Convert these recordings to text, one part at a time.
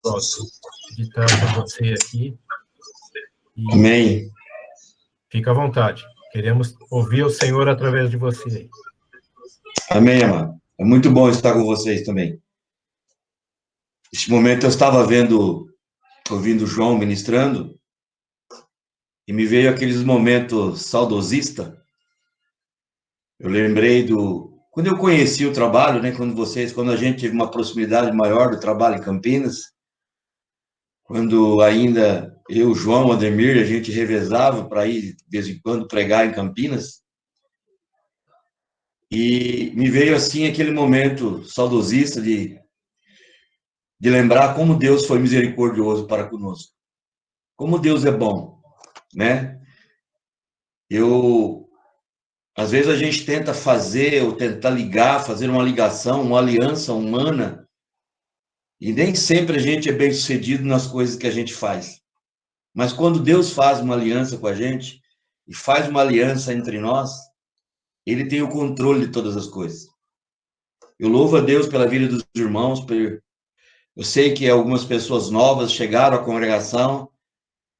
Pronto. Editar para você aqui. E Amém. fica à vontade. Queremos ouvir o Senhor através de você aí. Amém, amado. É muito bom estar com vocês também. Neste momento eu estava ouvindo o João ministrando, e me veio aqueles momentos saudosistas. Eu lembrei quando eu conheci o trabalho, né? Quando a gente teve uma proximidade maior do trabalho em Campinas, quando ainda eu, João, Ademir, a gente revezava para ir, de vez em quando, pregar em Campinas. E me veio, assim, aquele momento saudosista de lembrar como Deus foi misericordioso para conosco. Como Deus é bom, né? Às vezes a gente tenta fazer, ou tentar ligar, fazer uma ligação, uma aliança humana, e nem sempre a gente é bem-sucedido nas coisas que a gente faz. Mas quando Deus faz uma aliança com a gente, e faz uma aliança entre nós, Ele tem o controle de todas as coisas. Eu louvo a Deus pela vida dos irmãos, eu sei que algumas pessoas novas chegaram à congregação,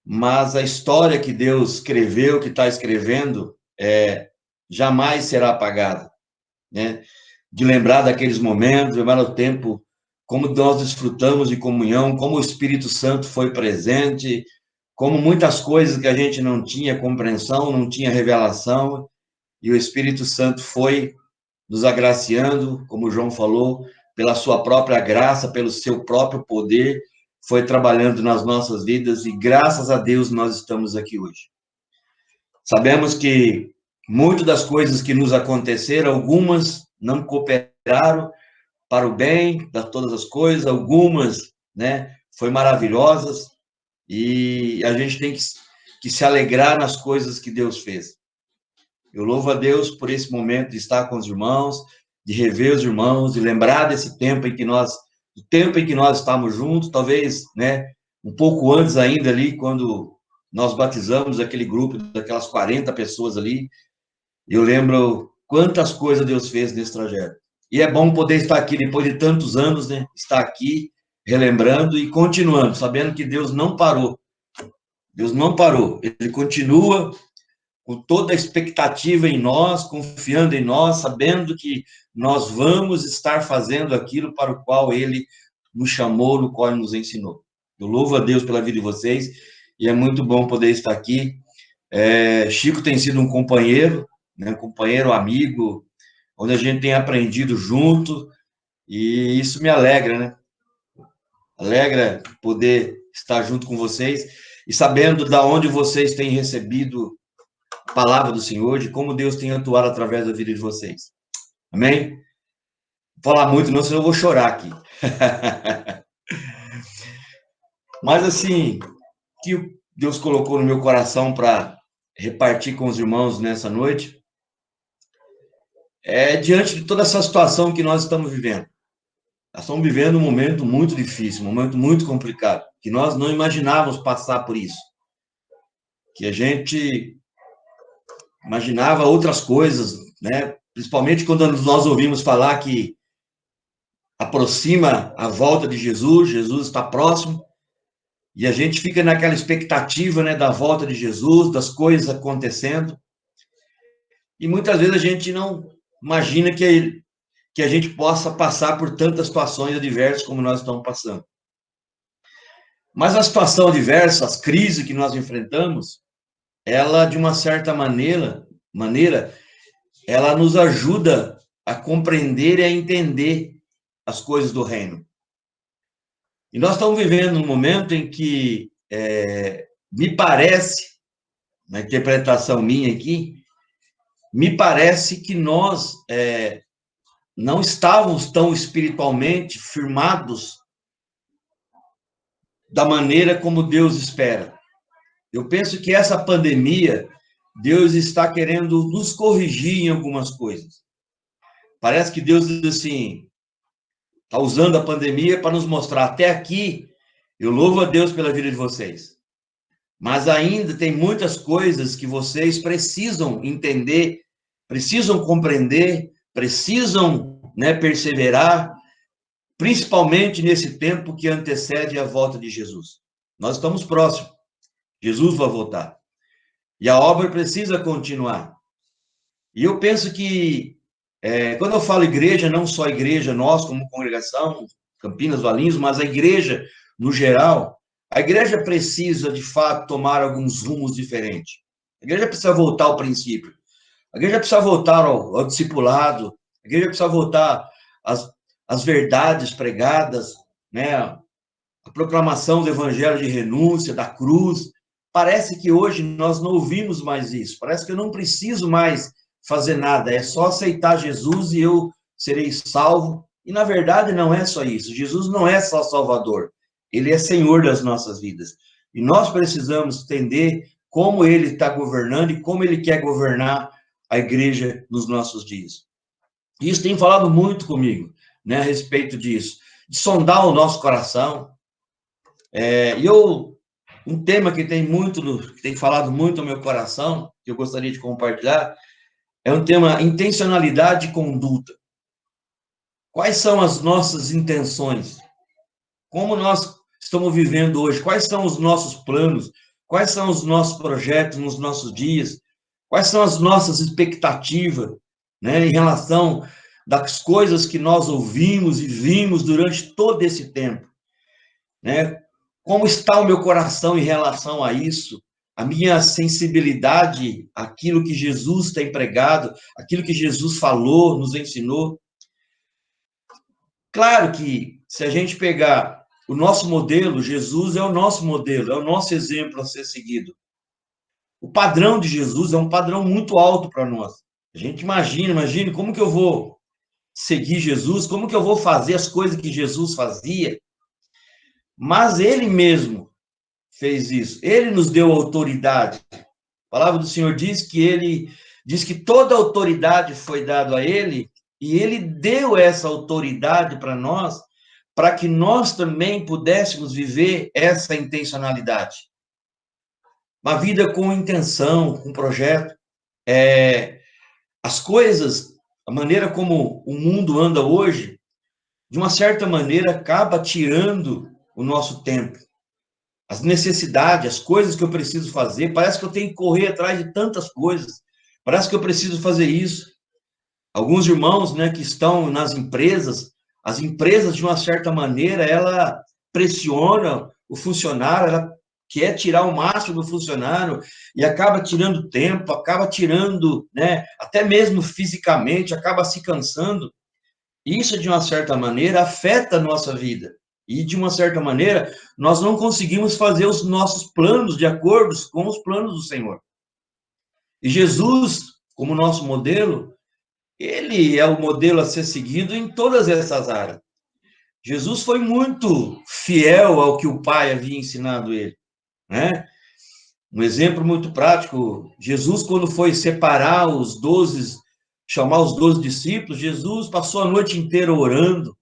mas a história que Deus escreveu, que está escrevendo, jamais será apagada, né? De lembrar daqueles momentos, lembrar o tempo, como nós desfrutamos de comunhão, como o Espírito Santo foi presente, como muitas coisas que a gente não tinha compreensão, não tinha revelação, e o Espírito Santo foi nos agraciando, como o João falou, pela sua própria graça, pelo seu próprio poder, foi trabalhando nas nossas vidas, e graças a Deus nós estamos aqui hoje. Sabemos que muitas das coisas que nos aconteceram, algumas não cooperaram para o bem de todas as coisas, algumas, né, foi maravilhosas, e a gente tem que se alegrar nas coisas que Deus fez. Eu louvo a Deus por esse momento de estar com os irmãos, de rever os irmãos, de lembrar desse tempo em que nós estávamos juntos, talvez, né, um pouco antes ainda ali, quando nós batizamos aquele grupo, daquelas 40 pessoas ali. Eu lembro quantas coisas Deus fez nesse trajeto. E é bom poder estar aqui depois de tantos anos, né? Estar aqui, relembrando e continuando, sabendo que Deus não parou. Deus não parou. Ele continua com toda a expectativa em nós, confiando em nós, sabendo que nós vamos estar fazendo aquilo para o qual Ele nos chamou, no qual Ele nos ensinou. Eu louvo a Deus pela vida de vocês, e é muito bom poder estar aqui. Chico tem sido um companheiro, né, um companheiro, amigo, onde a gente tem aprendido junto, e isso me alegra, né? Alegra poder estar junto com vocês, e sabendo da onde vocês têm recebido a palavra do Senhor, de como Deus tem atuado através da vida de vocês. Amém? Vou falar muito, não, senão eu vou chorar aqui. Mas, assim, que Deus colocou no meu coração para repartir com os irmãos nessa noite, diante de toda essa situação que nós estamos vivendo. Nós estamos vivendo um momento muito difícil, um momento muito complicado, que nós não imaginávamos passar por isso. Que a gente imaginava outras coisas, né? Principalmente quando nós ouvimos falar que aproxima a volta de Jesus, Jesus está próximo, e a gente fica naquela expectativa, né, da volta de Jesus, das coisas acontecendo, e muitas vezes a gente não imagina que a gente possa passar por tantas situações adversas como nós estamos passando. Mas a situação adversa, as crises que nós enfrentamos, ela, de uma certa maneira, ela nos ajuda a compreender e a entender as coisas do reino. E nós estamos vivendo um momento em que, me parece, na interpretação minha aqui, me parece que nós não estávamos tão espiritualmente firmados da maneira como Deus espera. Eu penso que essa pandemia, Deus está querendo nos corrigir em algumas coisas. Parece que Deus diz assim, está usando a pandemia para nos mostrar, até aqui, eu louvo a Deus pela vida de vocês. Mas ainda tem muitas coisas que vocês precisam entender, precisam compreender, precisam, né, perseverar, principalmente nesse tempo que antecede a volta de Jesus. Nós estamos próximos. Jesus vai voltar. E a obra precisa continuar. E eu penso que, quando eu falo igreja, não só a igreja, nós como congregação, Campinas, Valinhos, mas a igreja no geral, a igreja precisa, de fato, tomar alguns rumos diferentes. A igreja precisa voltar ao princípio. A igreja precisa voltar ao discipulado. A igreja precisa voltar às verdades pregadas, né? A proclamação do evangelho de renúncia, da cruz. Parece que hoje nós não ouvimos mais isso. Parece que eu não preciso mais fazer nada. É só aceitar Jesus e eu serei salvo. E, na verdade, não é só isso. Jesus não é só Salvador. Ele é Senhor das nossas vidas. E nós precisamos entender como Ele está governando e como Ele quer governar a igreja nos nossos dias. Isso tem falado muito comigo, né, a respeito disso. De sondar o nosso coração. Um tema que tem falado muito no meu coração, que eu gostaria de compartilhar, é um tema intencionalidade e conduta. Quais são as nossas intenções? Como nós estamos vivendo hoje? Quais são os nossos planos? Quais são os nossos projetos nos nossos dias? Quais são as nossas expectativas, né, em relação das coisas que nós ouvimos e vimos durante todo esse tempo, né? Como está o meu coração em relação a isso? A minha sensibilidade, aquilo que Jesus tem pregado, aquilo que Jesus falou, nos ensinou. Claro que, se a gente pegar o nosso modelo, Jesus é o nosso modelo, é o nosso exemplo a ser seguido. O padrão de Jesus é um padrão muito alto para nós. A gente imagina como que eu vou seguir Jesus, como que eu vou fazer as coisas que Jesus fazia. Mas ele mesmo fez isso. Ele nos deu autoridade. A palavra do Senhor diz que toda autoridade foi dada a ele, e ele deu essa autoridade para nós, para que nós também pudéssemos viver essa intencionalidade. Uma vida com intenção, com projeto. As coisas, a maneira como o mundo anda hoje, de uma certa maneira, acaba tirando o nosso tempo. As necessidades, as coisas que eu preciso fazer, parece que eu tenho que correr atrás de tantas coisas, parece que eu preciso fazer isso. Alguns irmãos, né, que estão nas empresas, as empresas, de uma certa maneira, ela pressiona o funcionário, ela quer tirar o máximo do funcionário e acaba tirando tempo, acaba tirando, né, até mesmo fisicamente, acaba se cansando. Isso, de uma certa maneira, afeta a nossa vida. E, de uma certa maneira, nós não conseguimos fazer os nossos planos de acordo com os planos do Senhor. E Jesus, como nosso modelo, ele é o modelo a ser seguido em todas essas áreas. Jesus foi muito fiel ao que o Pai havia ensinado ele, né? Um exemplo muito prático, Jesus, quando foi separar os 12, chamar os 12 discípulos, Jesus passou a noite inteira orando,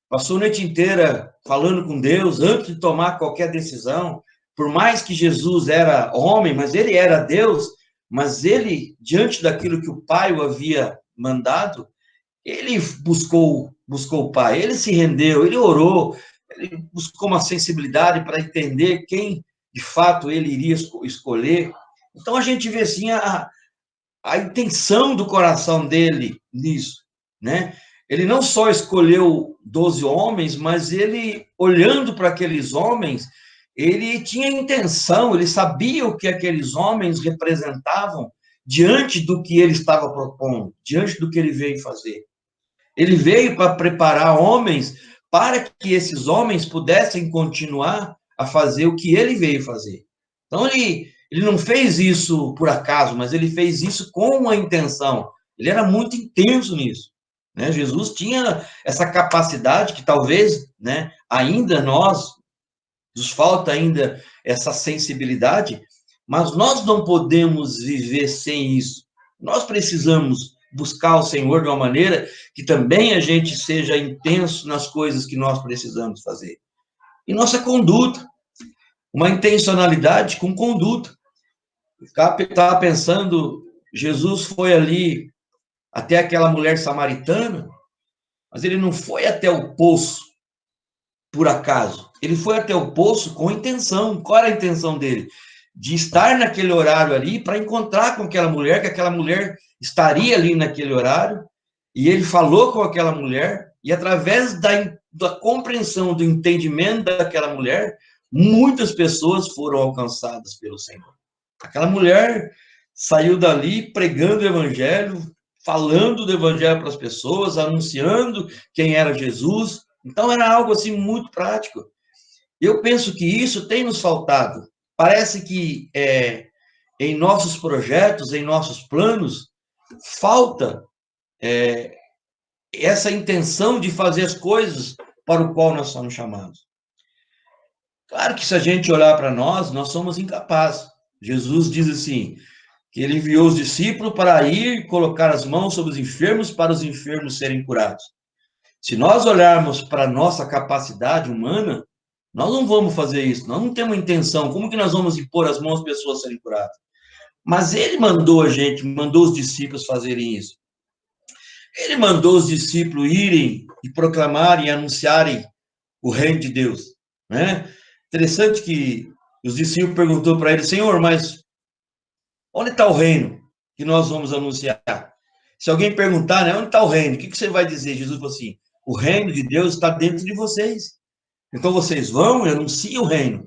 passou a noite inteira falando com Deus, antes de tomar qualquer decisão. Por mais que Jesus era homem, mas ele era Deus, mas ele, diante daquilo que o Pai o havia mandado, ele buscou o Pai, ele se rendeu, ele orou, ele buscou uma sensibilidade para entender quem, de fato, ele iria escolher. Então, a gente vê, assim, a intenção do coração dele nisso, né? Ele não só escolheu 12 homens, mas ele, olhando para aqueles homens, ele tinha intenção, ele sabia o que aqueles homens representavam diante do que ele estava propondo, diante do que ele veio fazer. Ele veio para preparar homens para que esses homens pudessem continuar a fazer o que ele veio fazer. Então, ele não fez isso por acaso, mas ele fez isso com uma intenção. Ele era muito intenso nisso, né? Jesus tinha essa capacidade que talvez, né, ainda nos falta ainda essa sensibilidade, mas nós não podemos viver sem isso. Nós precisamos buscar o Senhor de uma maneira que também a gente seja intenso nas coisas que nós precisamos fazer. E nossa conduta, uma intencionalidade com conduta. Estava pensando, Jesus foi ali até aquela mulher samaritana, mas ele não foi até o poço, por acaso. Ele foi até o poço com intenção. Qual era a intenção dele? De estar naquele horário ali para encontrar com aquela mulher, que aquela mulher estaria ali naquele horário, e ele falou com aquela mulher, e através da compreensão, do entendimento daquela mulher, muitas pessoas foram alcançadas pelo Senhor. Aquela mulher saiu dali pregando o evangelho, falando do evangelho para as pessoas, anunciando quem era Jesus. Então, era algo assim muito prático. Eu penso que isso tem nos faltado. Parece que em nossos projetos, em nossos planos, falta essa intenção de fazer as coisas para o qual nós somos chamados. Claro que se a gente olhar para nós somos incapazes. Jesus diz assim, que ele enviou os discípulos para ir colocar as mãos sobre os enfermos, para os enfermos serem curados. Se nós olharmos para a nossa capacidade humana, nós não vamos fazer isso, nós não temos intenção. Como que nós vamos impor as mãos às pessoas serem curadas? Mas ele mandou a gente, mandou os discípulos fazerem isso. Ele mandou os discípulos irem e proclamarem e anunciarem o reino de Deus, né? Interessante que os discípulos perguntou para ele, Senhor, mas onde está o reino que nós vamos anunciar? Se alguém perguntar, né, onde está o reino? O que você vai dizer? Jesus falou assim, o reino de Deus está dentro de vocês. Então vocês vão e anunciam o reino.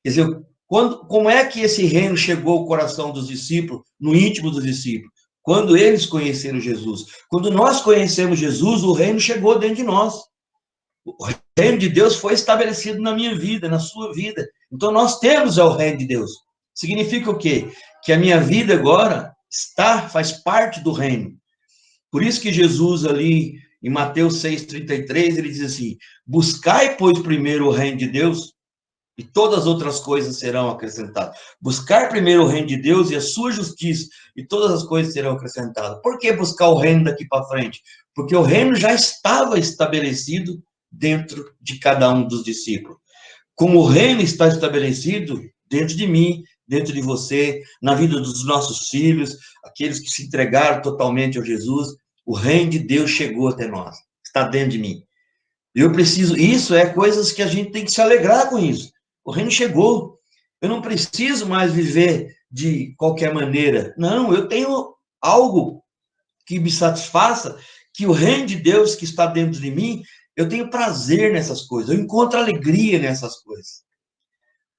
Quer dizer, como é que esse reino chegou ao coração dos discípulos, no íntimo dos discípulos? Quando eles conheceram Jesus. Quando nós conhecemos Jesus, o reino chegou dentro de nós. O reino de Deus foi estabelecido na minha vida, na sua vida. Então nós temos o reino de Deus. Significa o quê? Que a minha vida agora faz parte do reino. Por isso que Jesus ali em Mateus 6,33, ele diz assim, buscai, pois, primeiro o reino de Deus, e todas as outras coisas serão acrescentadas. Buscar primeiro o reino de Deus e a sua justiça, e todas as coisas serão acrescentadas. Por que buscar o reino daqui para frente? Porque o reino já estava estabelecido dentro de cada um dos discípulos. Como o reino está estabelecido dentro de mim, dentro de você, na vida dos nossos filhos, aqueles que se entregaram totalmente a Jesus, o reino de Deus chegou até nós, está dentro de mim. Eu preciso, isso é coisas que a gente tem que se alegrar com isso. O reino chegou. Eu não preciso mais viver de qualquer maneira. Não, eu tenho algo que me satisfaça, que o reino de Deus que está dentro de mim, eu tenho prazer nessas coisas, eu encontro alegria nessas coisas.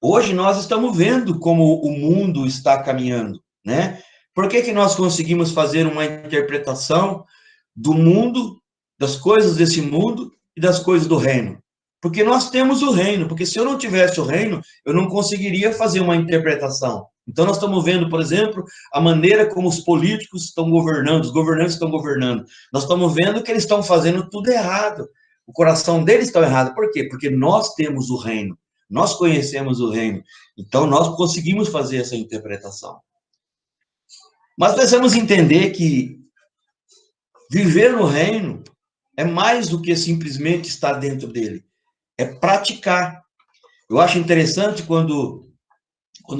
Hoje nós estamos vendo como o mundo está caminhando, né? Por que nós conseguimos fazer uma interpretação do mundo, das coisas desse mundo e das coisas do reino? Porque nós temos o reino, porque se eu não tivesse o reino, eu não conseguiria fazer uma interpretação. Então nós estamos vendo, por exemplo, a maneira como os políticos estão governando, os governantes estão governando. Nós estamos vendo que eles estão fazendo tudo errado. O coração deles está errado. Por quê? Porque nós temos o reino. Nós conhecemos o reino. Então nós conseguimos fazer essa interpretação. Mas precisamos entender que viver no reino é mais do que simplesmente estar dentro dele. É praticar. Eu acho interessante quando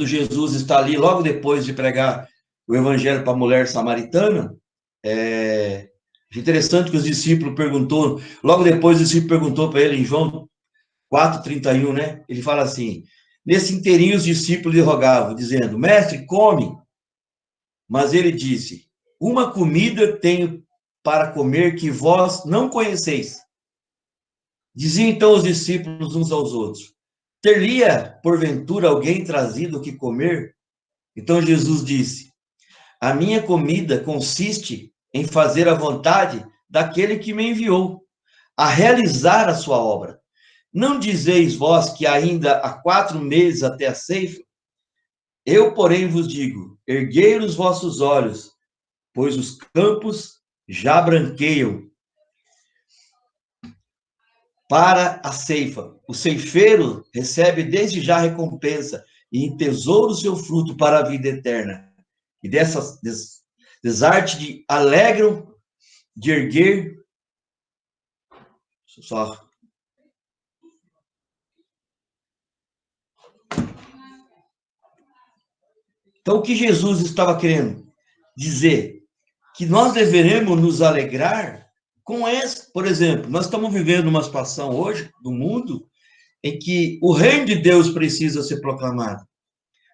Jesus está ali, logo depois de pregar o evangelho para a mulher samaritana, é interessante que os discípulos perguntou, logo depois o discípulo perguntou para ele, em João 4,31, né? Ele fala assim, nesse inteirinho os discípulos lhe rogavam, dizendo, mestre, come. Mas ele disse, uma comida tenho para comer que vós não conheceis. Diziam então os discípulos uns aos outros, ter-lhe-ia, porventura, alguém trazido o que comer? Então Jesus disse, a minha comida consiste em fazer a vontade daquele que me enviou, a realizar a sua obra. Não dizeis vós que ainda há 4 meses até a ceifa? Eu, porém, vos digo, erguei os vossos olhos, pois os campos já branqueiam para a ceifa. O ceifeiro recebe desde já recompensa e entesoura o seu fruto para a vida eterna. E dessas desarte de alegram de erguer. Só. Então, o que Jesus estava querendo dizer? Que nós deveremos nos alegrar com essa. Por exemplo, nós estamos vivendo uma situação hoje do mundo em que o reino de Deus precisa ser proclamado.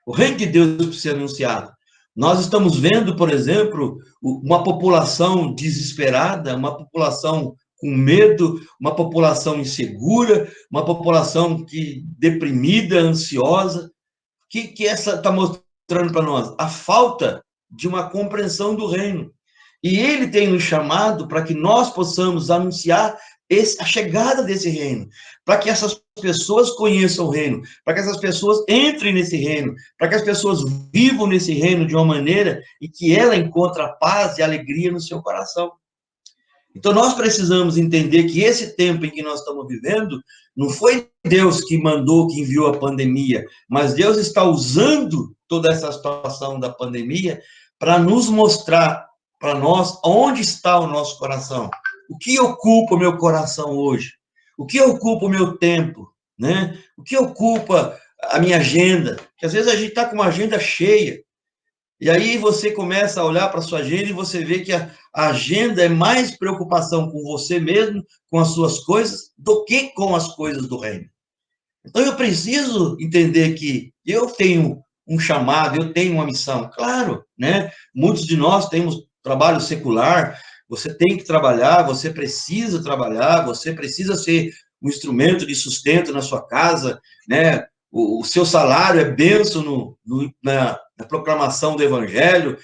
O reino de Deus precisa ser anunciado. Nós estamos vendo, por exemplo, uma população desesperada, uma população com medo, uma população insegura, uma população deprimida, ansiosa. O que essa está mostrando para nós? A falta de uma compreensão do reino. E ele tem nos chamado para que nós possamos anunciar a chegada desse reino, para que essas pessoas conheçam o reino, para que essas pessoas entrem nesse reino, para que as pessoas vivam nesse reino de uma maneira em que ela encontra paz e alegria no seu coração. Então, nós precisamos entender que esse tempo em que nós estamos vivendo, não foi Deus que mandou, que enviou a pandemia, mas Deus está usando toda essa situação da pandemia para nos mostrar para nós onde está o nosso coração. O que ocupa o meu coração hoje? O que ocupa o meu tempo? Né? O que ocupa a minha agenda? Porque às vezes a gente está com uma agenda cheia. E aí você começa a olhar para a sua agenda e você vê que a agenda é mais preocupação com você mesmo, com as suas coisas, do que com as coisas do reino. Então eu preciso entender que eu tenho um chamado, eu tenho uma missão. Claro, né? Muitos de nós temos trabalho secular, você tem que trabalhar, você precisa trabalhar, você precisa ser um instrumento de sustento na sua casa, né? O seu salário é bênção na proclamação do evangelho,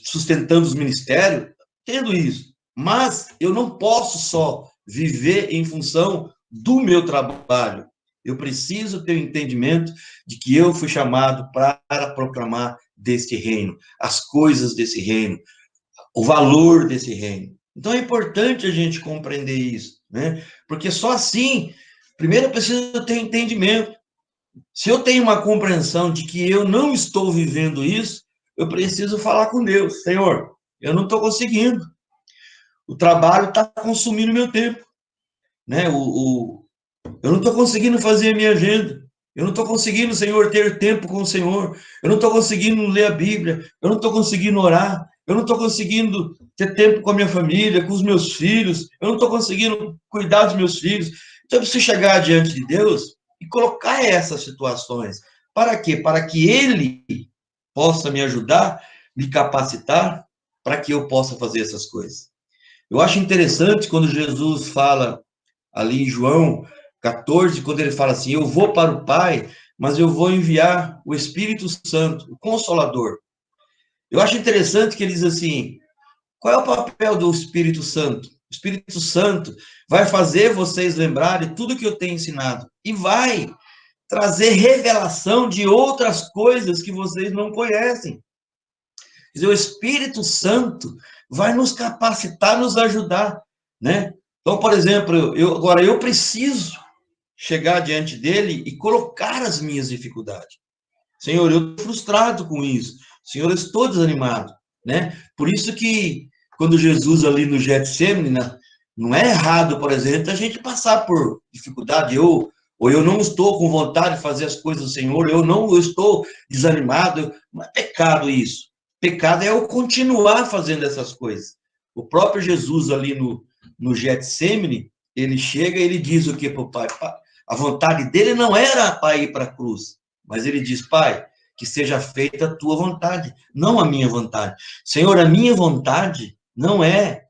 sustentando os ministérios, tendo isso. Mas eu não posso só viver em função do meu trabalho. Eu preciso ter o entendimento de que eu fui chamado para proclamar deste reino, as coisas desse reino, o valor desse reino. Então é importante a gente compreender isso, né? Porque só assim, primeiro eu preciso ter entendimento. Se eu tenho uma compreensão de que eu não estou vivendo isso, eu preciso falar com Deus. Senhor, eu não estou conseguindo. O trabalho está consumindo meu tempo, né? Eu não estou conseguindo fazer a minha agenda. Eu não estou conseguindo, Senhor, ter tempo com o Senhor. Eu não estou conseguindo ler a Bíblia. Eu não estou conseguindo orar. Eu não estou conseguindo ter tempo com a minha família, com os meus filhos. Eu não estou conseguindo cuidar dos meus filhos. Então, eu preciso chegar diante de Deus e colocar essas situações. Para quê? Para que Ele possa me ajudar, me capacitar, para que eu possa fazer essas coisas. Eu acho interessante quando Jesus fala ali em João 14, quando ele fala assim, eu vou para o Pai, mas eu vou enviar o Espírito Santo, o Consolador. Eu acho interessante que ele diz assim, qual é o papel do Espírito Santo? O Espírito Santo vai fazer vocês lembrarem tudo que eu tenho ensinado e vai trazer revelação de outras coisas que vocês não conhecem. Quer dizer, o Espírito Santo vai nos capacitar, nos ajudar, né? Então, por exemplo, agora eu preciso chegar diante dele e colocar as minhas dificuldades. Senhor, eu estou frustrado com isso. Senhor, eu estou desanimado, né? Por isso que quando Jesus ali no Getsemane, não é errado, por exemplo, a gente passar por dificuldade, ou eu não estou com vontade de fazer as coisas do Senhor, eu estou desanimado, não é pecado isso. Pecado é eu continuar fazendo essas coisas. O próprio Jesus ali no Getsemane, ele chega e ele diz o que para o Pai? A vontade dele não era para ir para a cruz, mas ele diz, Pai, que seja feita a tua vontade, não a minha vontade. Senhor, a minha vontade não é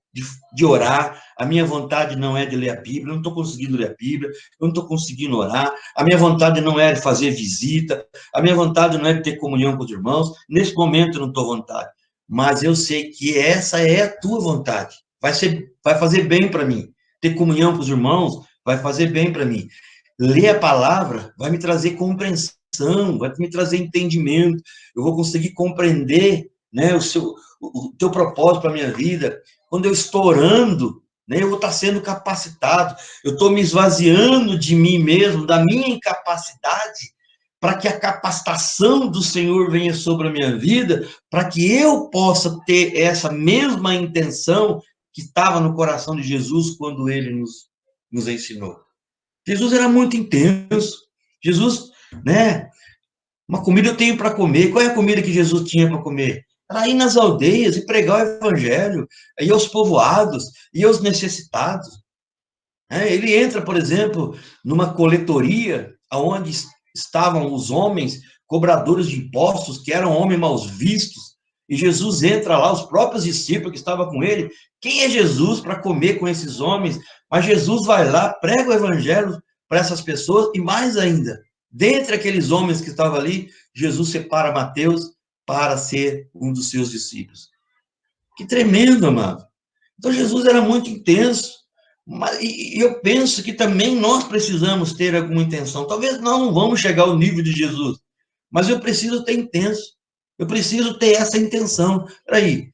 de orar, a minha vontade não é de ler a Bíblia, eu não estou conseguindo ler a Bíblia, eu não estou conseguindo orar, a minha vontade não é de fazer visita, a minha vontade não é de ter comunhão com os irmãos, nesse momento eu não estou à vontade, mas eu sei que essa é a tua vontade, vai fazer bem para mim, ter comunhão com os irmãos vai fazer bem para mim, ler a palavra vai me trazer compreensão, vai me trazer entendimento, eu vou conseguir compreender, né, o teu propósito para a minha vida. Quando eu estou orando, né, eu vou estar sendo capacitado, eu estou me esvaziando de mim mesmo, da minha incapacidade, para que a capacitação do Senhor venha sobre a minha vida, para que eu possa ter essa mesma intenção que estava no coração de Jesus quando ele nos ensinou. Jesus era muito intenso. Jesus, né, uma comida eu tenho para comer. Qual é a comida que Jesus tinha para comer? Era ir nas aldeias e pregar o evangelho, ir aos povoados, ir aos necessitados. Ele entra, por exemplo, numa coletoria onde estavam os homens cobradores de impostos, que eram homens mal vistos, e Jesus entra lá, os próprios discípulos que estavam com ele. Quem é Jesus para comer com esses homens? Mas Jesus vai lá, prega o evangelho para essas pessoas, e mais ainda, dentre aqueles homens que estavam ali, Jesus separa Mateus para ser um dos seus discípulos. Que tremendo, amado. Então, Jesus era muito intenso. E eu penso que também nós precisamos ter alguma intenção. Talvez nós não vamos chegar ao nível de Jesus, mas eu preciso ter intenso. Eu preciso ter essa intenção. Peraí,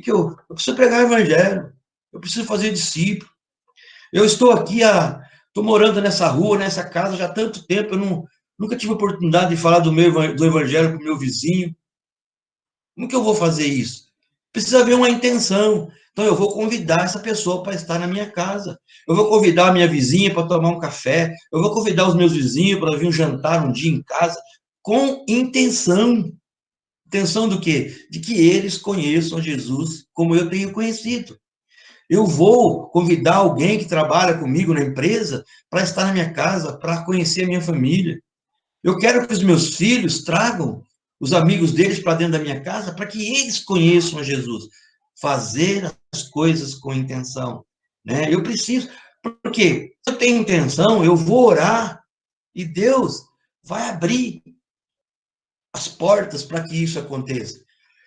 eu preciso pregar o evangelho. Eu preciso fazer discípulo. Eu estou aqui, estou morando nessa rua, nessa casa já há tanto tempo, eu nunca tive oportunidade de falar do evangelho para o meu vizinho. Como que eu vou fazer isso? Precisa haver uma intenção. Então, eu vou convidar essa pessoa para estar na minha casa. Eu vou convidar a minha vizinha para tomar um café. Eu vou convidar os meus vizinhos para vir jantar um dia em casa, com intenção. Intenção do quê? De que eles conheçam Jesus como eu tenho conhecido. Eu vou convidar alguém que trabalha comigo na empresa para estar na minha casa, para conhecer a minha família. Eu quero que os meus filhos tragam os amigos deles para dentro da minha casa, para que eles conheçam a Jesus. Fazer as coisas com intenção, né? Eu preciso, porque se eu tenho intenção, eu vou orar, e Deus vai abrir as portas para que isso aconteça.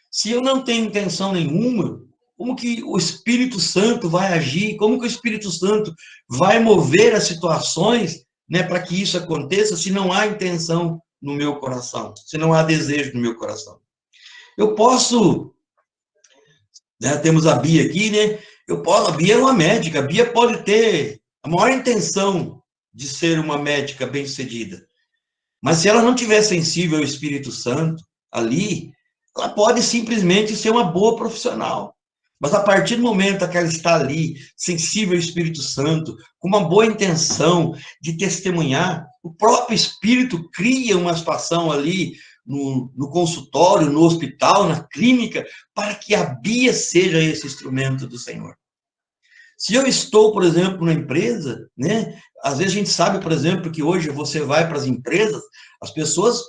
Se eu não tenho intenção nenhuma, como que o Espírito Santo vai agir? Como que o Espírito Santo vai mover as situações, né, para que isso aconteça, se não há intenção no meu coração, se não há desejo no meu coração? Eu posso, né, temos a Bia aqui, né? A Bia é uma médica, a Bia pode ter a maior intenção de ser uma médica bem-sucedida, mas se ela não tiver sensível ao Espírito Santo ali, ela pode simplesmente ser uma boa profissional. Mas a partir do momento que ela está ali, sensível ao Espírito Santo, com uma boa intenção de testemunhar, o próprio Espírito cria uma situação ali no consultório, no hospital, na clínica, para que a Bia seja esse instrumento do Senhor. Se eu estou, por exemplo, na empresa, né? Às vezes a gente sabe, por exemplo, que hoje você vai para as empresas, as pessoas,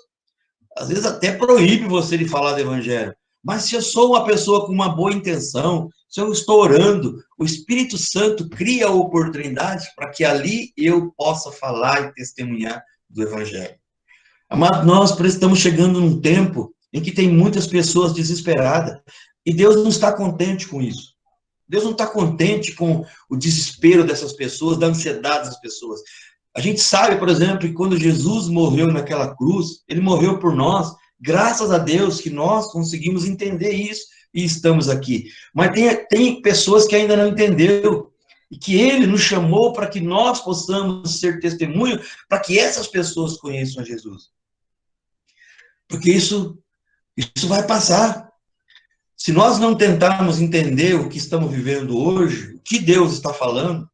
às vezes, até proíbem você de falar do evangelho. Mas se eu sou uma pessoa com uma boa intenção, se eu estou orando, o Espírito Santo cria oportunidades para que ali eu possa falar e testemunhar do evangelho. Mas nós estamos chegando num tempo em que tem muitas pessoas desesperadas, e Deus não está contente com isso. Deus não está contente com o desespero dessas pessoas, da ansiedade das pessoas. A gente sabe, por exemplo, que quando Jesus morreu naquela cruz, ele morreu por nós, graças a Deus que nós conseguimos entender isso e estamos aqui. Mas tem pessoas que ainda não entenderam, e que ele nos chamou para que nós possamos ser testemunho, para que essas pessoas conheçam a Jesus. Porque isso vai passar. Se nós não tentarmos entender o que estamos vivendo hoje, o que Deus está falando,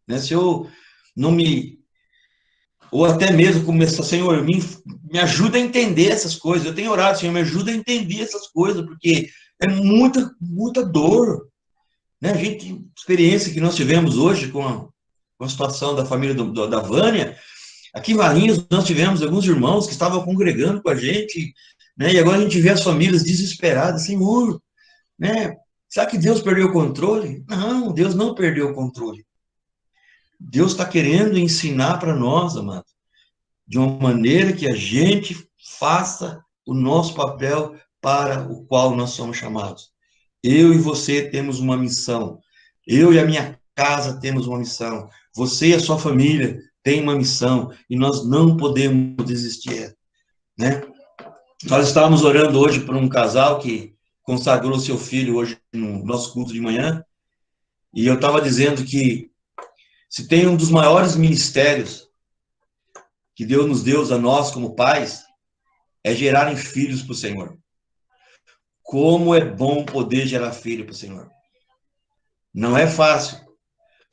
né? Se eu não me... Ou até mesmo começar, Senhor, me ajuda a entender essas coisas. Eu tenho orado, Senhor, me ajuda a entender essas coisas, porque é muita, muita dor. Né? Experiência que nós tivemos hoje com a situação da família da Vânia, aqui em Valinhos nós tivemos alguns irmãos que estavam congregando com a gente, né? E agora a gente vê as famílias desesperadas, Senhor, né? Será que Deus perdeu o controle? Não, Deus não perdeu o controle. Deus está querendo ensinar para nós, amado, de uma maneira que a gente faça o nosso papel para o qual nós somos chamados. Eu e você temos uma missão. Eu e a minha casa temos uma missão. Você e a sua família têm uma missão. E nós não podemos desistir, né? Nós estávamos orando hoje por um casal que consagrou seu filho hoje no nosso culto de manhã. E eu estava dizendo que se tem um dos maiores ministérios que Deus nos deu a nós como pais, é gerarem filhos para o Senhor. Como é bom poder gerar filho para o Senhor. Não é fácil.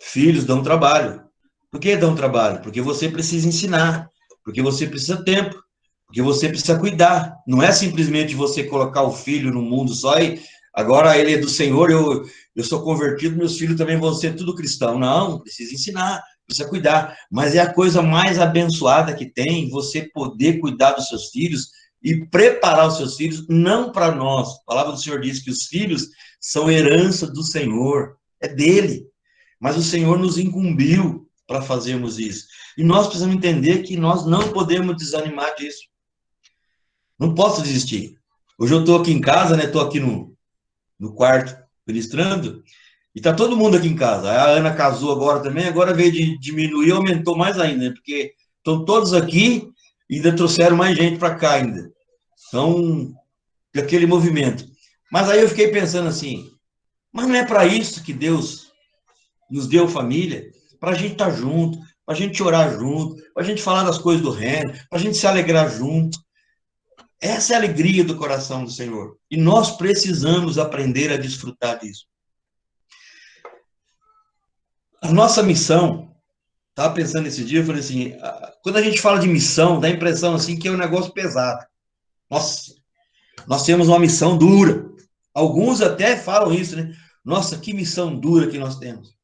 Filhos dão trabalho. Por que dão trabalho? Porque você precisa ensinar, porque você precisa tempo, porque você precisa cuidar. Não é simplesmente você colocar o filho no mundo só e agora ele é do Senhor, eu sou convertido, meus filhos também vão ser tudo cristão. Não, precisa ensinar, precisa cuidar, mas é a coisa mais abençoada que tem, você poder cuidar dos seus filhos e preparar os seus filhos, não para nós. A palavra do Senhor diz que os filhos são herança do Senhor, é dele. Mas o Senhor nos incumbiu para fazermos isso. E nós precisamos entender que nós não podemos desanimar disso. Não posso desistir. Hoje eu estou aqui em casa, né? Estou aqui no quarto ministrando, e está todo mundo aqui em casa. A Ana casou agora também, agora veio de diminuir, aumentou mais ainda, né? Porque estão todos aqui e ainda trouxeram mais gente para cá ainda. Então, aquele movimento. Mas aí eu fiquei pensando assim, mas não é para isso que Deus nos deu família? Para a gente estar junto, para a gente orar junto, para a gente falar das coisas do reino, para a gente se alegrar junto. Essa é a alegria do coração do Senhor. E nós precisamos aprender a desfrutar disso. A nossa missão, estava pensando esse dia, eu falei assim, quando a gente fala de missão, dá a impressão assim que é um negócio pesado. Nossa, nós temos uma missão dura. Alguns até falam isso, né? Nossa, que missão dura que nós temos.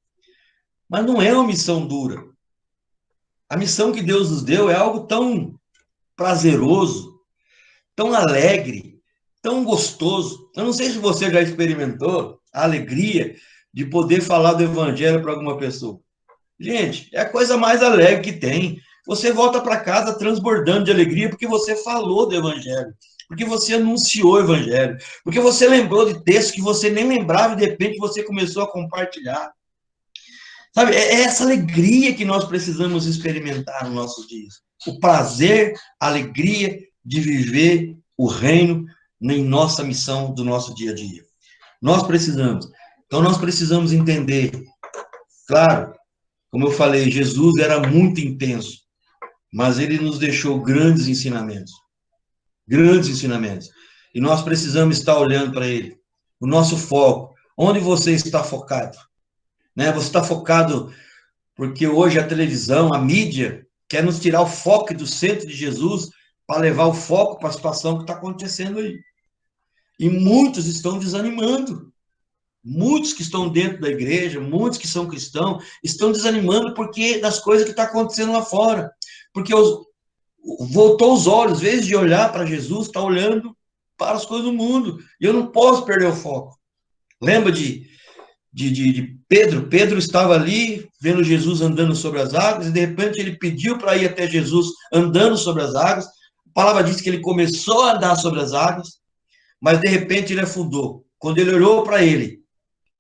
Mas não é uma missão dura. A missão que Deus nos deu é algo tão prazeroso, tão alegre, tão gostoso. Eu não sei se você já experimentou a alegria de poder falar do evangelho para alguma pessoa. Gente, é a coisa mais alegre que tem. Você volta para casa transbordando de alegria porque você falou do evangelho, porque você anunciou o evangelho, porque você lembrou de textos que você nem lembrava e de repente você começou a compartilhar. Sabe, é essa alegria que nós precisamos experimentar nos nossos dias. O prazer, a alegria de viver o reino em nossa missão do nosso dia a dia. Nós precisamos. Então, nós precisamos entender. Claro, como eu falei, Jesus era muito intenso, mas ele nos deixou grandes ensinamentos. Grandes ensinamentos. E nós precisamos estar olhando para ele. O nosso foco. Onde você está focado? Né? Você está focado porque hoje a televisão, a mídia, quer nos tirar o foco do centro de Jesus para levar o foco para a situação que está acontecendo aí. E muitos estão desanimando. Muitos que estão dentro da igreja, muitos que são cristãos, estão desanimando porque das coisas que estão acontecendo lá fora. Porque voltou os olhos, em vez de olhar para Jesus, está olhando para as coisas do mundo. E eu não posso perder o foco. Lembra de Pedro? Pedro estava ali, vendo Jesus andando sobre as águas, e de repente ele pediu para ir até Jesus andando sobre as águas. A palavra diz que ele começou a andar sobre as águas, mas de repente ele afundou. Quando ele olhou para ele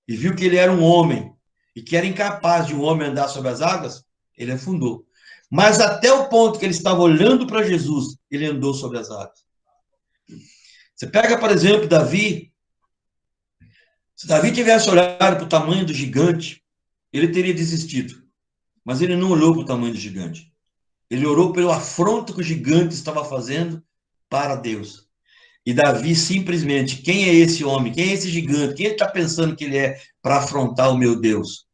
e viu que ele era um homem, e que era incapaz de um homem andar sobre as águas, ele afundou. Mas até o ponto que ele estava olhando para Jesus, ele andou sobre as águas. Você pega, por exemplo, Davi. Se Davi tivesse olhado para o tamanho do gigante, ele teria desistido. Mas ele não olhou para o tamanho do gigante. Ele orou pelo afronto que o gigante estava fazendo para Deus. E Davi simplesmente, quem é esse homem? Quem é esse gigante? Quem ele está pensando que ele é para afrontar o meu Deus?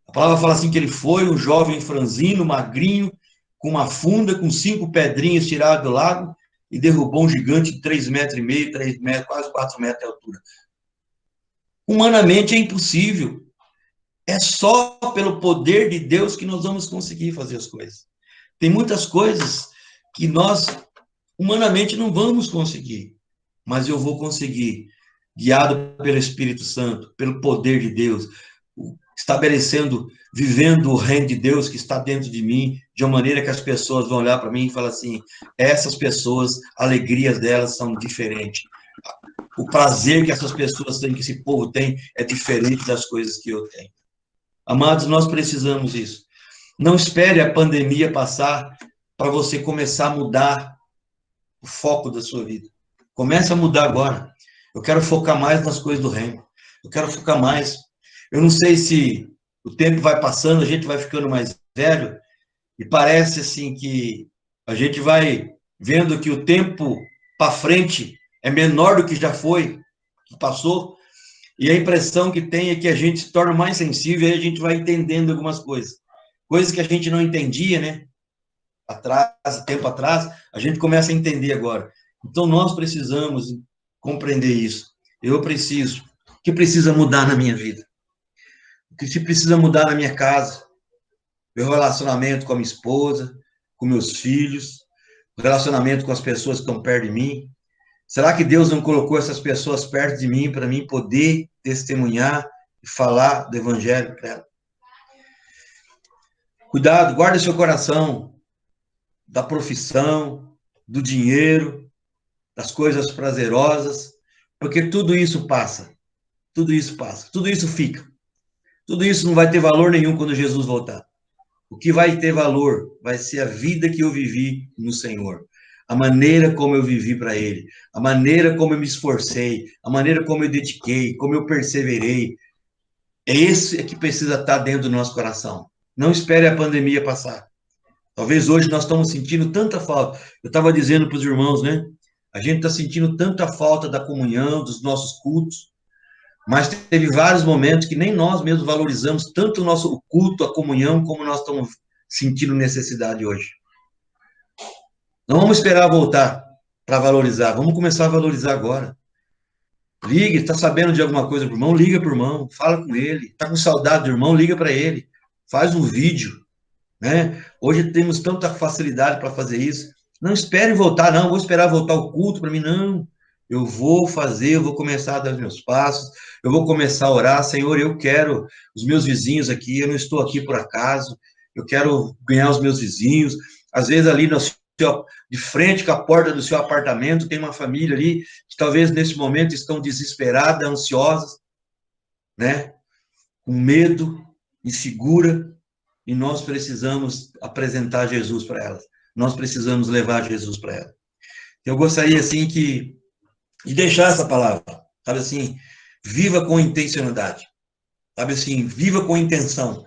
A palavra fala assim que ele foi um jovem franzino, magrinho, com uma funda, com 5 pedrinhas tiradas do lago, e derrubou um gigante de 3,5 metros, 3 metros, quase 4 metros de altura. Humanamente é impossível. É só pelo poder de Deus que nós vamos conseguir fazer as coisas. Tem muitas coisas que nós, humanamente, não vamos conseguir. Mas eu vou conseguir, guiado pelo Espírito Santo, pelo poder de Deus, estabelecendo, vivendo o reino de Deus que está dentro de mim, de uma maneira que as pessoas vão olhar para mim e falar assim, essas pessoas, alegrias delas são diferentes. O prazer que essas pessoas têm, que esse povo tem, é diferente das coisas que eu tenho. Amados, nós precisamos disso. Não espere a pandemia passar para você começar a mudar o foco da sua vida. Comece a mudar agora. Eu quero focar mais nas coisas do reino. Eu quero focar mais. Eu não sei se o tempo vai passando, a gente vai ficando mais velho, e parece assim que a gente vai vendo que o tempo para frente é menor do que já foi, que passou, e a impressão que tem é que a gente se torna mais sensível e a gente vai entendendo algumas coisas. Coisas que a gente não entendia, né? Tempo atrás, a gente começa a entender agora. Então, nós precisamos compreender isso. Eu preciso. O que precisa mudar na minha vida? O que se precisa mudar na minha casa? meu relacionamento com a minha esposa, com meus filhos, o relacionamento com as pessoas que estão perto de mim. Será que Deus não colocou essas pessoas perto de mim para mim poder testemunhar e falar do evangelho para elas? Cuidado, guarde seu coração da profissão, do dinheiro, das coisas prazerosas, porque tudo isso passa. Tudo isso passa, tudo isso fica. Tudo isso não vai ter valor nenhum quando Jesus voltar. O que vai ter valor vai ser a vida que eu vivi no Senhor. A maneira como eu vivi para Ele. A maneira como eu me esforcei. A maneira como eu dediquei. Como eu perseverei. É esse que precisa estar dentro do nosso coração. Não espere a pandemia passar. Talvez hoje nós estamos sentindo tanta falta. Eu estava dizendo para os irmãos, né? A gente está sentindo tanta falta da comunhão, dos nossos cultos. Mas teve vários momentos que nem nós mesmos valorizamos tanto o nosso culto, a comunhão, como nós estamos sentindo necessidade hoje. Não vamos esperar voltar para valorizar, vamos começar a valorizar agora. Ligue, está sabendo de alguma coisa para o irmão? Liga para o irmão, fala com ele. Está com saudade do irmão? Liga para ele. Faz um vídeo, né? Hoje temos tanta facilidade para fazer isso. Não espere voltar, não, vou esperar voltar o culto para mim, não. Eu vou fazer, eu vou começar a dar os meus passos, eu vou começar a orar. Senhor, eu quero os meus vizinhos aqui, eu não estou aqui por acaso, eu quero ganhar os meus vizinhos. Às vezes ali de frente com a porta do seu apartamento, tem uma família ali que talvez nesse momento estão desesperadas, ansiosas, né? Com medo, insegura, e nós precisamos apresentar Jesus para elas. Nós precisamos levar Jesus para elas. Eu gostaria, assim, de deixar essa palavra, sabe assim, viva com intencionalidade, sabe assim, viva com intenção,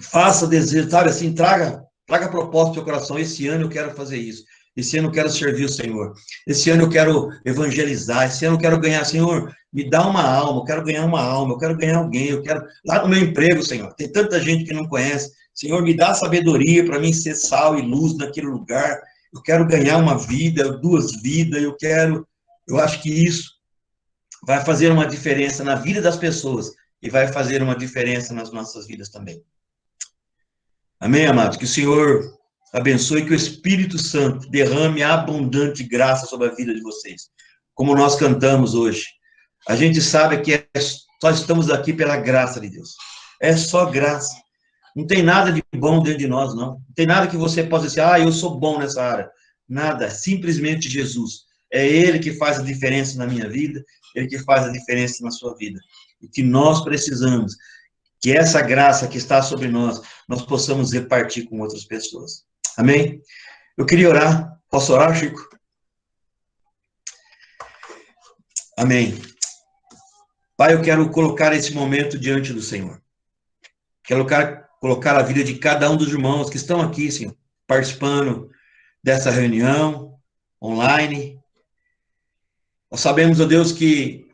faça desejo, sabe assim, traga propósito ao seu coração. Esse ano eu quero fazer isso, esse ano eu quero servir o Senhor, esse ano eu quero evangelizar, esse ano eu quero ganhar, Senhor, me dá uma alma, eu quero ganhar uma alma, eu quero ganhar alguém, eu quero, lá no meu emprego, Senhor, tem tanta gente que não conhece, Senhor, me dá sabedoria para mim ser sal e luz naquele lugar, eu quero ganhar uma vida, 2 vidas, eu acho que isso vai fazer uma diferença na vida das pessoas e vai fazer uma diferença nas nossas vidas também. Amém, amados? Que o Senhor abençoe, que o Espírito Santo derrame abundante graça sobre a vida de vocês, como nós cantamos hoje. A gente sabe que só estamos aqui pela graça de Deus. É só graça. Não tem nada de bom dentro de nós, não. Não tem nada que você possa dizer, eu sou bom nessa área. Nada, simplesmente Jesus. É Ele que faz a diferença na minha vida, Ele que faz a diferença na sua vida. E que nós precisamos, que essa graça que está sobre nós possamos repartir com outras pessoas. Amém? Eu queria orar. Posso orar, Chico? Amém. Pai, eu quero colocar esse momento diante do Senhor. Quero colocar a vida de cada um dos irmãos que estão aqui, Senhor, participando dessa reunião online. Nós sabemos, ó Deus, que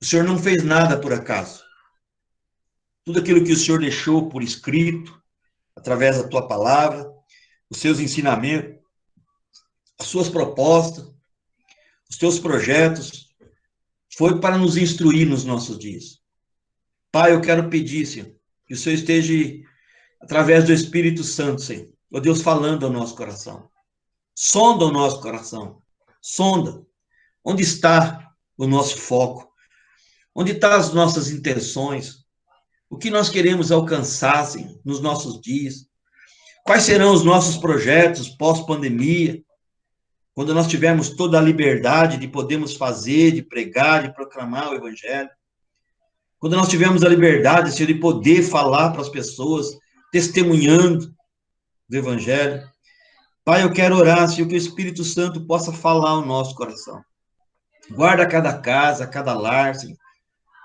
o Senhor não fez nada por acaso. Tudo aquilo que o Senhor deixou por escrito, através da tua palavra, os seus ensinamentos, as suas propostas, os teus projetos, foi para nos instruir nos nossos dias. Pai, eu quero pedir, Senhor, que o Senhor esteja, através do Espírito Santo, Senhor, ó Deus, falando ao nosso coração. Sonda o nosso coração. Sonda. Onde está o nosso foco? Onde estão as nossas intenções? O que nós queremos alcançar, Senhor, nos nossos dias? Quais serão os nossos projetos pós-pandemia? Quando nós tivermos toda a liberdade de podermos fazer, de pregar, de proclamar o Evangelho? Quando nós tivermos a liberdade, Senhor, de poder falar para as pessoas, testemunhando do Evangelho? Pai, eu quero orar, Senhor, que o Espírito Santo possa falar ao nosso coração. Guarda cada casa, cada lar, Senhor.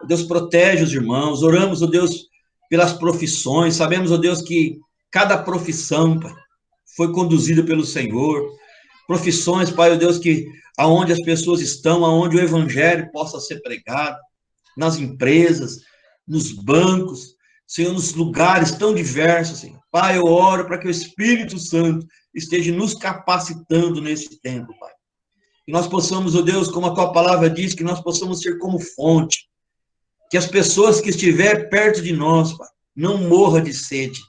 Deus, protege os irmãos. Oramos, ó Deus, pelas profissões. Sabemos, ó Deus, que cada profissão, Pai, foi conduzida pelo Senhor. Profissões, Pai, ó Deus, que aonde as pessoas estão, aonde o Evangelho possa ser pregado, nas empresas, nos bancos, Senhor, nos lugares tão diversos, Senhor. Pai, eu oro para que o Espírito Santo esteja nos capacitando nesse tempo, Pai. Que nós possamos, ó Deus, como a tua palavra diz, que nós possamos ser como fonte. Que as pessoas que estiverem perto de nós, Pai, não morram de sede.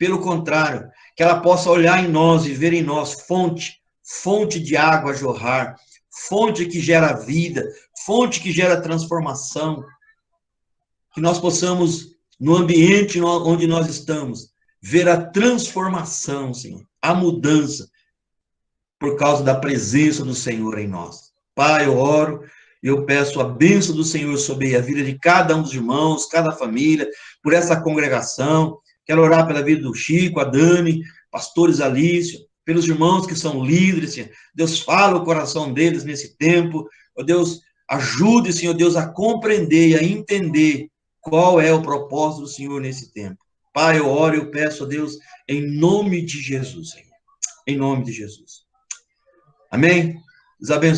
Pelo contrário, que ela possa olhar em nós e ver em nós fonte de água a jorrar, fonte que gera vida, fonte que gera transformação. Que nós possamos, no ambiente onde nós estamos, ver a transformação, Senhor, a mudança, por causa da presença do Senhor em nós. Pai, eu oro, eu peço a bênção do Senhor sobre a vida de cada um dos irmãos, cada família, por essa congregação. Quero orar pela vida do Chico, a Dani, pastores Alício, pelos irmãos que são líderes, Senhor. Deus, fala o coração deles nesse tempo. Oh, Deus, ajude, Senhor Deus, a compreender e a entender qual é o propósito do Senhor nesse tempo. Pai, eu oro e eu peço a Deus, em nome de Jesus, Senhor. Em nome de Jesus. Amém? Deus abençoe.